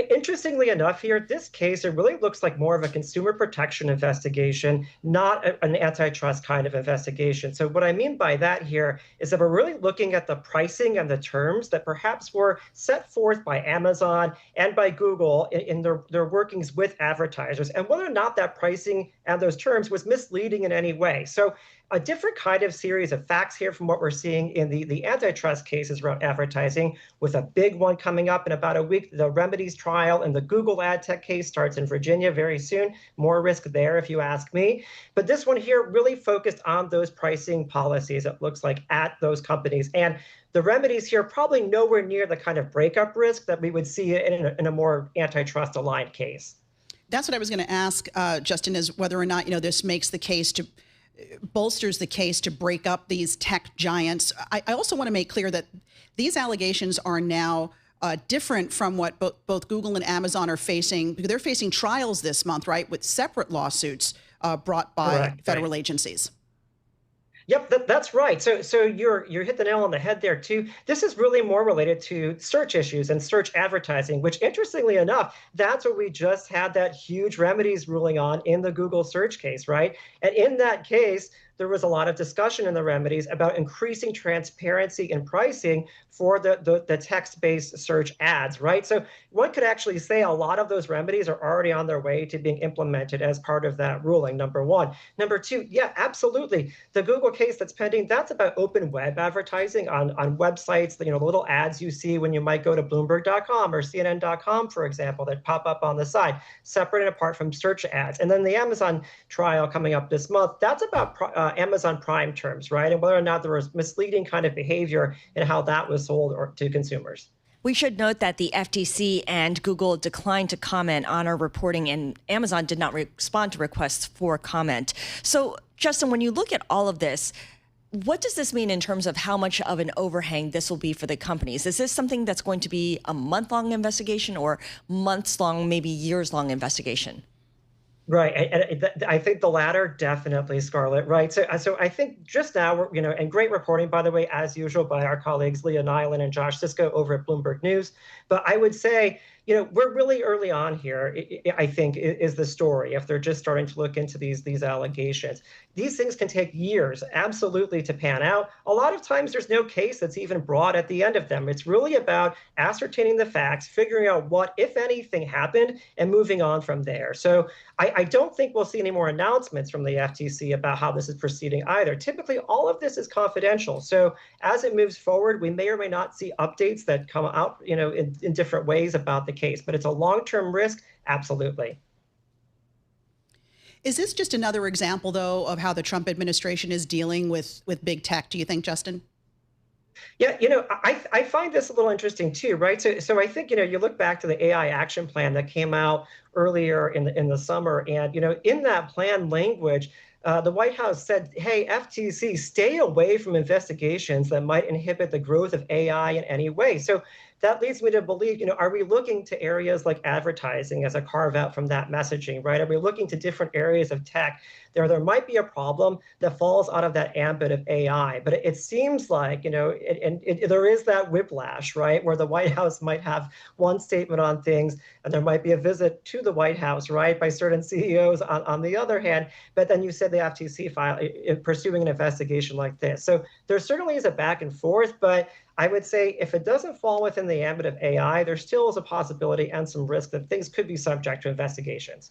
Interestingly enough, here, this case, it really looks like more of a consumer protection investigation, not an antitrust kind of investigation. So, what I mean by that here is that we're really looking at the pricing and the terms that perhaps were set forth by Amazon and by Google in their workings with advertisers, and whether or not that pricing and those terms was misleading in any way. So, a different kind of series of facts here from what we're seeing in the antitrust cases around advertising, with a big one coming up in about a week. The remedies trial and the Google ad tech case starts in Virginia very soon. More risk there, if you ask me. But this one here really focused on those pricing policies, it looks like, at those companies. And the remedies here probably nowhere near the kind of breakup risk that we would see in a more antitrust aligned case. That's what I was going to ask, Justin, is whether or not, this makes the case to bolsters the case to break up these tech giants. I also want to make clear that these allegations are now different from what both Google and Amazon are facing. They're facing trials this month, right, with separate lawsuits brought by Correct, federal right. agencies. Yep, that's right. So you're hit the nail on the head there too. This is really more related to search issues and search advertising, which, interestingly enough, that's what we just had that huge remedies ruling on in the Google search case, right? And in that case, there was a lot of discussion in the remedies about increasing transparency in pricing for the text-based search ads, right? So one could actually say a lot of those remedies are already on their way to being implemented as part of that ruling, number one. Number two, yeah, absolutely. The Google case that's pending, that's about open web advertising on websites, the little ads you see when you might go to Bloomberg.com or CNN.com, for example, that pop up on the side, separate and apart from search ads. And then the Amazon trial coming up this month, that's about Amazon Prime terms, right? And whether or not there was misleading kind of behavior and how that was sold to consumers. We should note that the FTC and Google declined to comment on our reporting, and Amazon did not respond to requests for comment. So, Justin, when you look at all of this, what does this mean in terms of how much of an overhang this will be for the companies? Is this something that's going to be a month-long investigation or months-long, maybe years-long investigation? Right, and I think the latter, definitely, Scarlett. Right. So I think just now, and great reporting, by the way, as usual, by our colleagues Leah Nyland and Josh Sisko over at Bloomberg News. But I would say, we're really early on here, I think, is the story. If they're just starting to look into these allegations, these things can take years, absolutely, to pan out. A lot of times, there's no case that's even brought at the end of them. It's really about ascertaining the facts, figuring out what, if anything, happened, and moving on from there. So I don't think we'll see any more announcements from the FTC about how this is proceeding either. Typically, all of this is confidential. So as it moves forward, we may or may not see updates that come out, in different ways about the case. But it's a long-term risk, absolutely. Is this just another example, though, of how the Trump administration is dealing with big tech, do you think, Justin? Yeah, I find this a little interesting too, right? So I think, you look back to the AI action plan that came out earlier in the summer, and, in that plan language, the White House said, hey, FTC, stay away from investigations that might inhibit the growth of AI in any way. So that leads me to believe, are we looking to areas like advertising as a carve out from that messaging, right? Are we looking to different areas of tech? There might be a problem that falls out of that ambit of AI, but it seems like, there is that whiplash, right? Where the White House might have one statement on things, and there might be a visit to the White House, right, by certain CEOs on the other hand. But then you said the FTC pursuing an investigation like this. So there certainly is a back and forth, but I would say if it doesn't fall within the ambit of AI, there still is a possibility and some risk that things could be subject to investigations.